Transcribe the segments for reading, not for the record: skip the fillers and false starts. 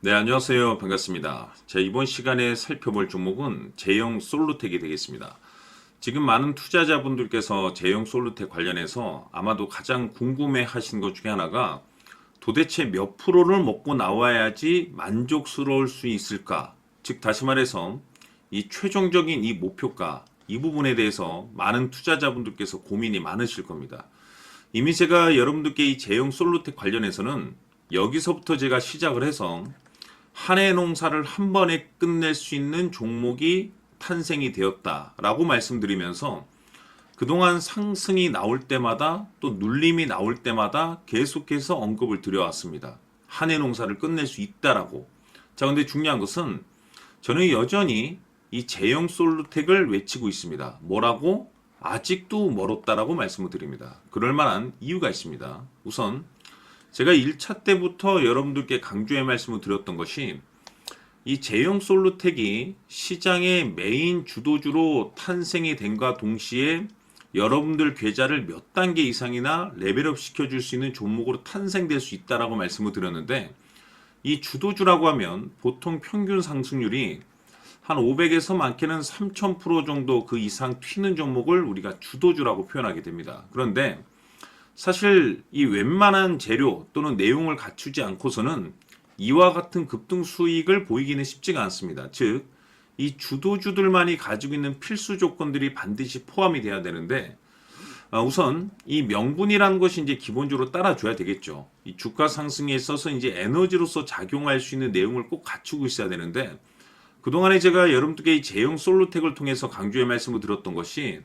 네, 안녕하세요. 반갑습니다. 자, 이번 시간에 살펴볼 종목은 제형 솔루텍이 되겠습니다. 지금 많은 투자자분들께서 제형 솔루텍 관련해서 아마도 가장 궁금해 하신 것 중에 하나가 도대체 몇 프로를 먹고 나와야지 만족스러울 수 있을까? 즉, 다시 말해서 이 최종적인 이 목표가 이 부분에 대해서 많은 투자자분들께서 고민이 많으실 겁니다. 이미 제가 여러분들께 이 제형 솔루텍 관련해서는 여기서부터 제가 시작을 해서 한 해 농사를 한 번에 끝낼 수 있는 종목이 탄생이 되었다라고 말씀드리면서 그동안 상승이 나올 때마다 또 눌림이 나올 때마다 계속해서 언급을 드려왔습니다. 한 해 농사를 끝낼 수 있다라고. 자, 근데 중요한 것은 저는 여전히 이 제형 솔루텍을 외치고 있습니다. 뭐라고? 아직도 멀었다라고 말씀을 드립니다. 그럴 만한 이유가 있습니다. 우선 제가 1차 때부터 여러분들께 강조의 말씀을 드렸던 것이 이 제형 솔루텍이 시장의 메인 주도주로 탄생이 된과 동시에 여러분들 계좌를 몇 단계 이상이나 레벨업 시켜줄 수 있는 종목으로 탄생될 수 있다라고 말씀을 드렸는데, 이 주도주라고 하면 보통 평균 상승률이 한 500에서 많게는 3000% 정도 그 이상 튀는 종목을 우리가 주도주라고 표현하게 됩니다. 그런데 사실 이 웬만한 재료 또는 내용을 갖추지 않고서는 이와 같은 급등 수익을 보이기는 쉽지가 않습니다. 즉, 이 주도주들만이 가지고 있는 필수 조건들이 반드시 포함이 돼야 되는데, 우선 이 명분이라는 것이 이제 기본적으로 따라줘야 되겠죠. 이 주가 상승에 있어서 이제 에너지로서 작용할 수 있는 내용을 꼭 갖추고 있어야 되는데, 그동안에 제가 여러분들께 이 제형 솔루텍을 통해서 강조의 말씀을 드렸던 것이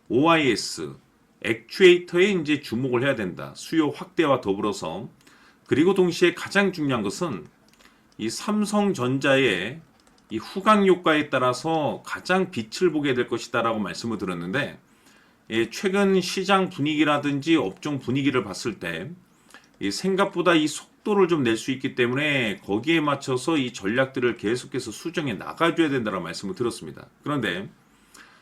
OIS, 액추에이터에 이제 주목을 해야 된다. 수요 확대와 더불어서. 그리고 동시에 가장 중요한 것은 이 삼성전자의 이 후광 효과에 따라서 가장 빛을 보게 될 것이다라고 말씀을 드렸는데, 최근 시장 분위기라든지 업종 분위기를 봤을 때 생각보다 이 속도를 좀 낼 수 있기 때문에 거기에 맞춰서 이 전략들을 계속해서 수정해 나가줘야 된다고 말씀을 드렸습니다. 그런데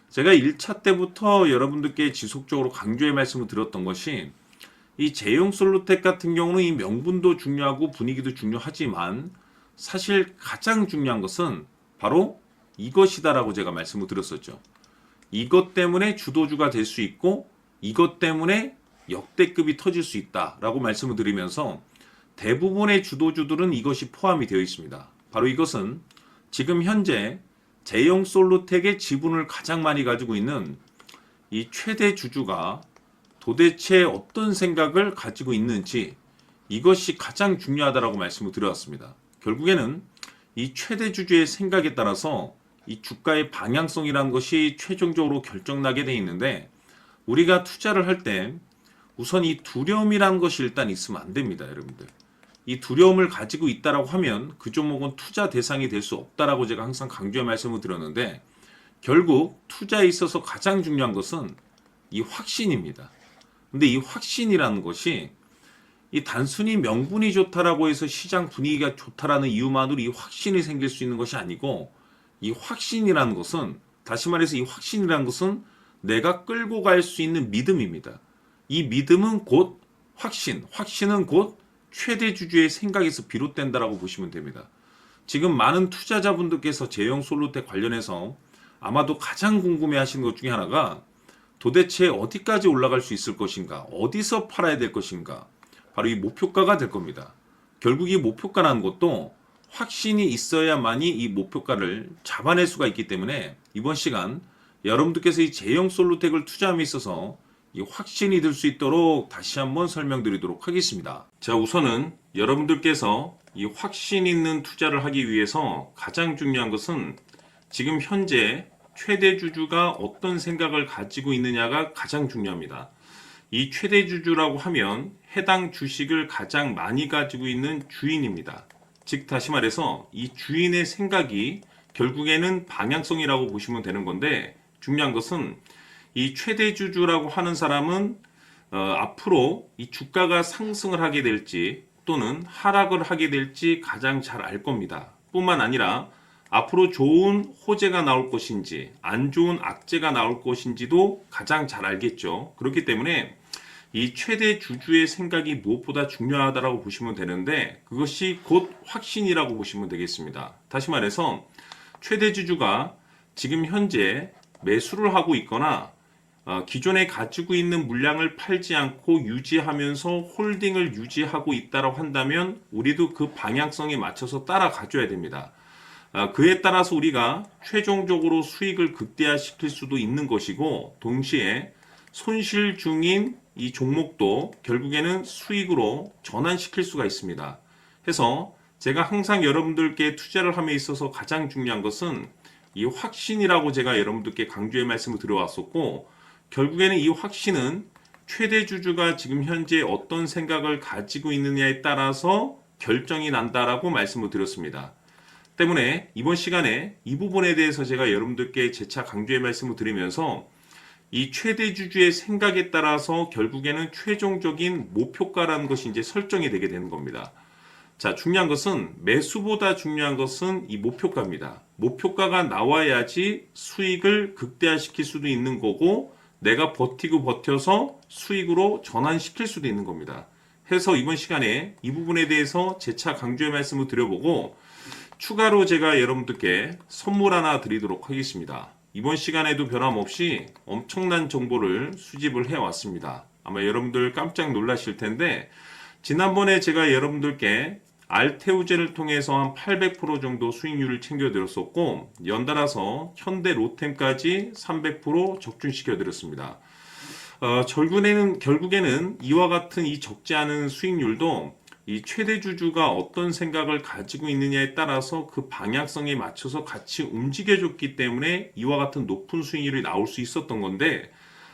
제가 1차 때부터 여러분들께 지속적으로 강조의 말씀을 드렸던 것이 이 제형 솔루텍 같은 경우는 이 명분도 중요하고 분위기도 중요하지만 사실 가장 중요한 것은 바로 이것이다라고 제가 말씀을 드렸었죠. 이것 때문에 주도주가 될 수 있고 이것 때문에 역대급이 터질 수 있다라고 말씀을 드리면서 대부분의 주도주들은 이것이 포함이 되어 있습니다. 바로 이것은 지금 현재 제형 솔루텍의 지분을 가장 많이 가지고 있는 이 최대 주주가 도대체 어떤 생각을 가지고 있는지, 이것이 가장 중요하다라고 말씀을 드렸습니다. 결국에는 이 최대 주주의 생각에 따라서 이 주가의 방향성이라는 것이 최종적으로 결정나게 돼 있는데, 우리가 투자를 할 때 우선 이 두려움이라는 것이 일단 있으면 안 됩니다, 여러분들. 이 두려움을 가지고 있다라고 하면 그 종목은 투자 대상이 될 수 없다라고 제가 항상 강조의 말씀을 드렸는데, 결국 투자에 있어서 가장 중요한 것은 이 확신입니다. 근데 이 확신이라는 것이 이 단순히 명분이 좋다라고 해서 시장 분위기가 좋다라는 이유만으로 이 확신이 생길 수 있는 것이 아니고, 이 확신이라는 것은, 다시 말해서 이 확신이라는 것은 내가 끌고 갈 수 있는 믿음입니다. 이 믿음은 곧 확신, 확신은 곧 최대 주주의 생각에서 비롯된다라고 보시면 됩니다. 지금 많은 투자자분들께서 제형 솔루텍 관련해서 아마도 가장 궁금해 하시는 것 중에 하나가 도대체 어디까지 올라갈 수 있을 것인가, 어디서 팔아야 될 것인가, 바로 이 목표가가 될 겁니다. 결국 이 목표가라는 것도 확신이 있어야만이 이 목표가를 잡아낼 수가 있기 때문에 이번 시간 여러분들께서 이 제형 솔루텍을 투자함에 있어서 이 확신이 들 수 있도록 다시 한번 설명드리도록 하겠습니다. 자, 우선은 여러분들께서 이 확신 있는 투자를 하기 위해서 가장 중요한 것은 지금 현재 최대 주주가 어떤 생각을 가지고 있느냐가 가장 중요합니다. 이 최대 주주라고 하면 해당 주식을 가장 많이 가지고 있는 주인입니다. 즉, 다시 말해서 이 주인의 생각이 결국에는 방향성이라고 보시면 되는 건데, 중요한 것은 이 최대 주주라고 하는 사람은 앞으로 이 주가가 상승을 하게 될지 또는 하락을 하게 될지 가장 잘 알 겁니다. 뿐만 아니라 앞으로 좋은 호재가 나올 것인지 안 좋은 악재가 나올 것인지도 가장 잘 알겠죠. 그렇기 때문에 이 최대 주주의 생각이 무엇보다 중요하다라고 보시면 되는데 그것이 곧 확신이라고 보시면 되겠습니다. 다시 말해서 최대 주주가 지금 현재 매수를 하고 있거나 기존에 가지고 있는 물량을 팔지 않고 유지하면서 홀딩을 유지하고 있다고 한다면 우리도 그 방향성에 맞춰서 따라가줘야 됩니다. 그에 따라서 우리가 최종적으로 수익을 극대화시킬 수도 있는 것이고 동시에 손실 중인 이 종목도 결국에는 수익으로 전환시킬 수가 있습니다. 해서 제가 항상 여러분들께 투자를 함에 있어서 가장 중요한 것은 이 확신이라고 제가 여러분들께 강조의 말씀을 드려왔었고 결국에는 이 확신은 최대 주주가 지금 현재 어떤 생각을 가지고 있느냐에 따라서 결정이 난다라고 말씀을 드렸습니다. 때문에 이번 시간에 이 부분에 대해서 제가 여러분들께 재차 강조의 말씀을 드리면서 이 최대 주주의 생각에 따라서 결국에는 최종적인 목표가라는 것이 이제 설정이 되게 되는 겁니다. 자, 중요한 것은 매수보다 중요한 것은 이 목표가입니다. 목표가가 나와야지 수익을 극대화시킬 수도 있는 거고 내가 버티고 버텨서 수익으로 전환시킬 수도 있는 겁니다. 해서 이번 시간에 이 부분에 대해서 재차 강조의 말씀을 드려보고 추가로 제가 여러분들께 선물 하나 드리도록 하겠습니다. 이번 시간에도 변함없이 엄청난 정보를 수집을 해왔습니다. 아마 여러분들 깜짝 놀라실 텐데 지난번에 제가 여러분들께 알테우제를 통해서 한 800% 정도 수익률을 챙겨드렸었고 연달아서 현대 로템까지 300% 적중시켜드렸습니다. 결국에는 이와 같은 이 적지 않은 수익률도 이 최대 주주가 어떤 생각을 가지고 있느냐에 따라서 그 방향성에 맞춰서 같이 움직여줬기 때문에 이와 같은 높은 수익률이 나올 수 있었던 건데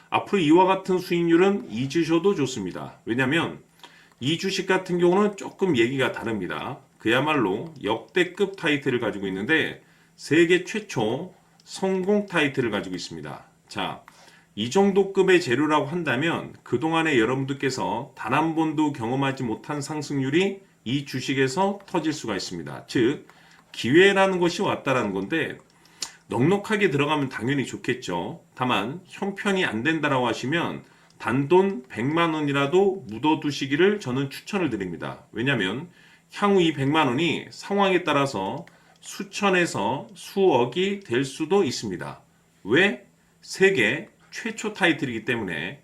앞으로 이와 같은 수익률은 잊으셔도 좋습니다. 왜냐하면 이 주식 같은 경우는 조금 얘기가 다릅니다. 그야말로 역대급 타이틀을 가지고 있는데 세계 최초 성공 타이틀을 가지고 있습니다. 자, 이 정도 급의 재료라고 한다면 그동안에 여러분들께서 단 한 번도 경험하지 못한 상승률이 이 주식에서 터질 수가 있습니다. 즉 기회라는 것이 왔다라는 건데 넉넉하게 들어가면 당연히 좋겠죠. 다만 형편이 안 된다라고 하시면 단돈 100만 원이라도 묻어두시기를 저는 추천을 드립니다. 왜냐하면 향후 이 100만 원이 상황에 따라서 수천에서 수억이 될 수도 있습니다. 왜? 세계 최초 타이틀이기 때문에.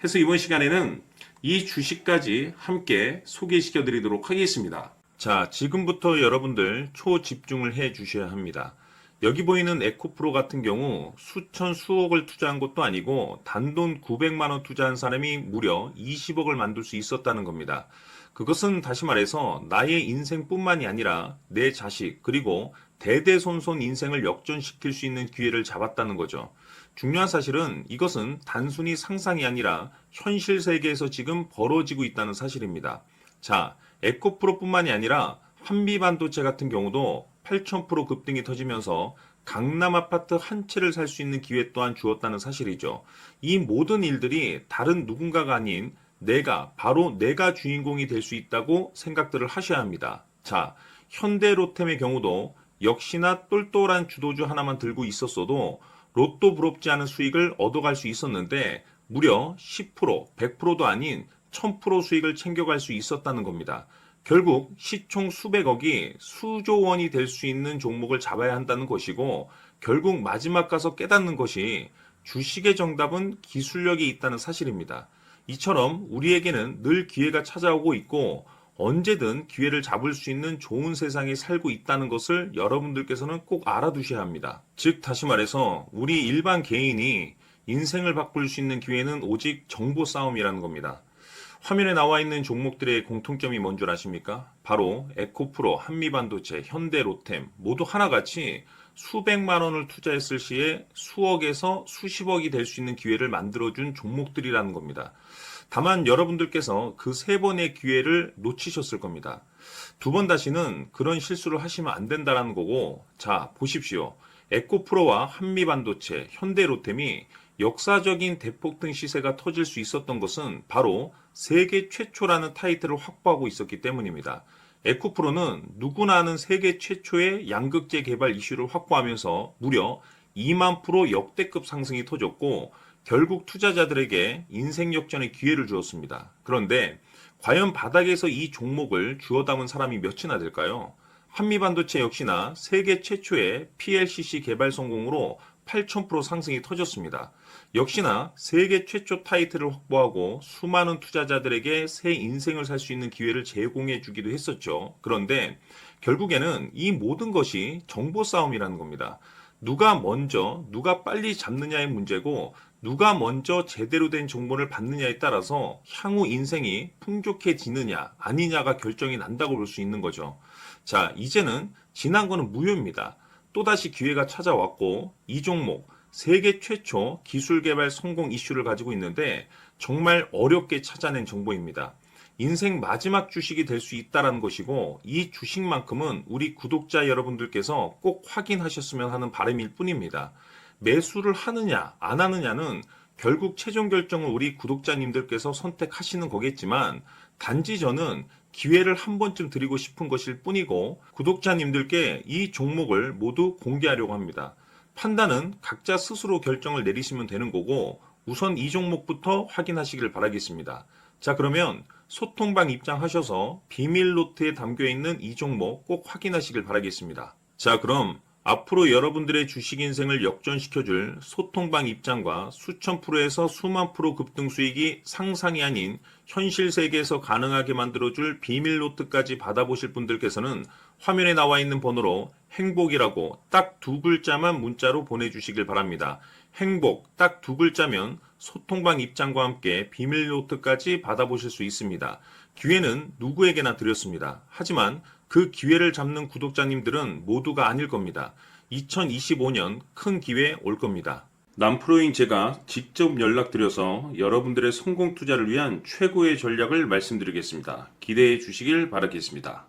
해서 이번 시간에는 이 주식까지 함께 소개시켜 드리도록 하겠습니다. 자, 지금부터 여러분들 초집중을 해 주셔야 합니다. 여기 보이는 에코프로 같은 경우 수천 수억을 투자한 것도 아니고 단돈 900만 원 투자한 사람이 무려 20억을 만들 수 있었다는 겁니다. 그것은 다시 말해서 나의 인생뿐만이 아니라 내 자식 그리고 대대손손 인생을 역전시킬 수 있는 기회를 잡았다는 거죠. 중요한 사실은 이것은 단순히 상상이 아니라 현실 세계에서 지금 벌어지고 있다는 사실입니다. 자, 에코프로뿐만이 아니라 한미반도체 같은 경우도 8,000% 급등이 터지면서 강남 아파트 한 채를 살 수 있는 기회 또한 주었다는 사실이죠. 이 모든 일들이 다른 누군가가 아닌 바로 내가 주인공이 될 수 있다고 생각들을 하셔야 합니다. 자, 현대로템의 경우도 역시나 똘똘한 주도주 하나만 들고 있었어도 로또 부럽지 않은 수익을 얻어갈 수 있었는데 무려 10%, 100%도 아닌 1000% 수익을 챙겨갈 수 있었다는 겁니다. 결국 시총 수백억이 수조 원이 될 수 있는 종목을 잡아야 한다는 것이고 결국 마지막 가서 깨닫는 것이 주식의 정답은 기술력이 있다는 사실입니다. 이처럼 우리에게는 늘 기회가 찾아오고 있고 언제든 기회를 잡을 수 있는 좋은 세상에 살고 있다는 것을 여러분들께서는 꼭 알아두셔야 합니다. 즉 다시 말해서 우리 일반 개인이 인생을 바꿀 수 있는 기회는 오직 정보 싸움이라는 겁니다. 화면에 나와 있는 종목들의 공통점이 뭔 줄 아십니까? 바로 에코프로, 한미반도체, 현대로템 모두 하나같이 수백만 원을 투자했을 시에 수억에서 수십억이 될 수 있는 기회를 만들어준 종목들이라는 겁니다. 다만 여러분들께서 그 세 번의 기회를 놓치셨을 겁니다. 두 번 다시는 그런 실수를 하시면 안 된다는 거고 자 보십시오. 에코프로와 한미반도체, 현대로템이 역사적인 대폭등 시세가 터질 수 있었던 것은 바로 세계 최초라는 타이틀을 확보하고 있었기 때문입니다. 에코프로는 누구나 아는 세계 최초의 양극재 개발 이슈를 확보하면서 무려 2만% 역대급 상승이 터졌고 결국 투자자들에게 인생 역전의 기회를 주었습니다. 그런데 과연 바닥에서 이 종목을 주워 담은 사람이 몇이나 될까요? 한미반도체 역시나 세계 최초의 PLCC 개발 성공으로 8,000% 상승이 터졌습니다. 역시나 세계 최초 타이틀을 확보하고 수많은 투자자들에게 새 인생을 살 수 있는 기회를 제공해 주기도 했었죠. 그런데 결국에는 이 모든 것이 정보 싸움이라는 겁니다. 누가 먼저, 누가 빨리 잡느냐의 문제고, 누가 먼저 제대로 된 정보를 받느냐에 따라서 향후 인생이 풍족해지느냐, 아니냐가 결정이 난다고 볼 수 있는 거죠. 자, 이제는 지난 거는 무효입니다. 또다시 기회가 찾아왔고, 이 종목, 세계 최초 기술 개발 성공 이슈를 가지고 있는데, 정말 어렵게 찾아낸 정보입니다. 인생 마지막 주식이 될 수 있다는 것이고, 이 주식만큼은 우리 구독자 여러분들께서 꼭 확인하셨으면 하는 바람일 뿐입니다. 매수를 하느냐 안 하느냐는 결국 최종 결정을 우리 구독자님들께서 선택하시는 거겠지만, 단지 저는 기회를 한 번쯤 드리고 싶은 것일 뿐이고, 구독자님들께 이 종목을 모두 공개하려고 합니다. 판단은 각자 스스로 결정을 내리시면 되는 거고, 우선 이 종목부터 확인하시길 바라겠습니다. 자, 그러면 소통방 입장하셔서 비밀 노트에 담겨 있는 이 종목 꼭 확인하시길 바라겠습니다. 자, 그럼 앞으로 여러분들의 주식 인생을 역전시켜줄 소통방 입장과 수천 프로에서 수만 프로 급등 수익이 상상이 아닌 현실 세계에서 가능하게 만들어줄 비밀 노트까지 받아보실 분들께서는 화면에 나와 있는 번호로 행복이라고 딱 두 글자만 문자로 보내주시길 바랍니다. 행복 딱 두 글자면 소통방 입장과 함께 비밀 노트까지 받아보실 수 있습니다. 기회는 누구에게나 드렸습니다. 하지만 그 기회를 잡는 구독자님들은 모두가 아닐 겁니다. 2025년 큰 기회 올 겁니다. 남프로인 제가 직접 연락드려서 여러분들의 성공 투자를 위한 최고의 전략을 말씀드리겠습니다. 기대해 주시길 바라겠습니다.